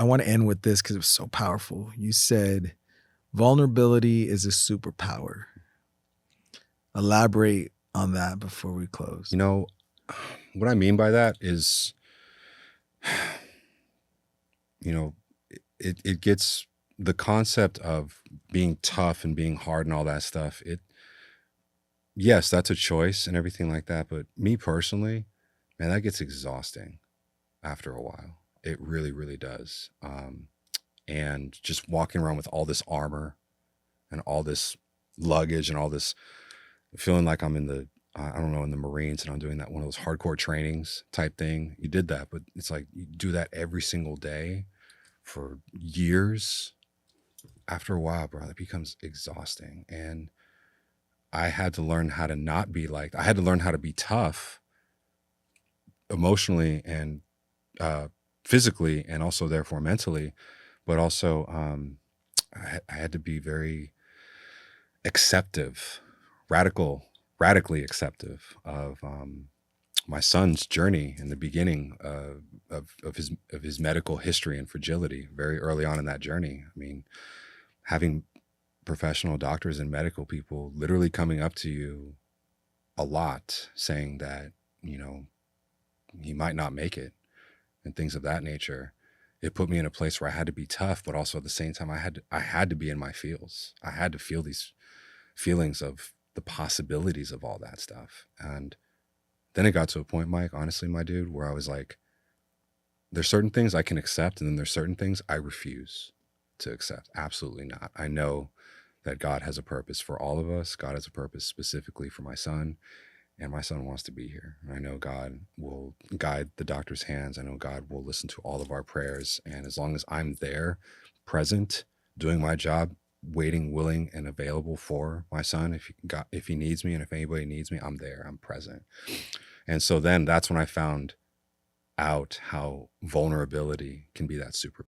I want to end with this because it was so powerful. You said vulnerability is a superpower. Elaborate on that before we close. You know, what I mean by that is, you know, it gets the concept of being tough and being hard and all that stuff. Yes, that's a choice and everything like that. But me personally, man, that gets exhausting after a while. It really, really does. And just walking around with all this armor and all this luggage and all this feeling like I'm in the, I don't know, in the Marines and I'm doing that one of those hardcore trainings type thing. You did that, but it's like you do that every single day for years. After a while, bro, it becomes exhausting. And I had to learn how to not be like, I had to learn how to be tough emotionally and physically and also therefore mentally, but also I had to be very acceptive, radically acceptive of my son's journey in the beginning of his medical history and fragility very early on in that journey. I mean, having professional doctors and medical people literally coming up to you a lot saying that, you know, he might not make it and things of that nature. It put me in a place where I had to be tough, but also at the same time, I had to be in my feels. I had to feel these feelings of the possibilities of all that stuff. And then it got to a point, Mike, honestly, my dude, where I was like, there's certain things I can accept, and then there's certain things I refuse to accept. Absolutely not. I know that God has a purpose for all of us. God has a purpose specifically for my son, and my son wants to be here. I know God will guide the doctor's hands. I know God will listen to all of our prayers. And as long as I'm there, present, doing my job, waiting, willing, and available for my son, if he needs me and if anybody needs me, I'm there, I'm present. And so then that's when I found out how vulnerability can be that super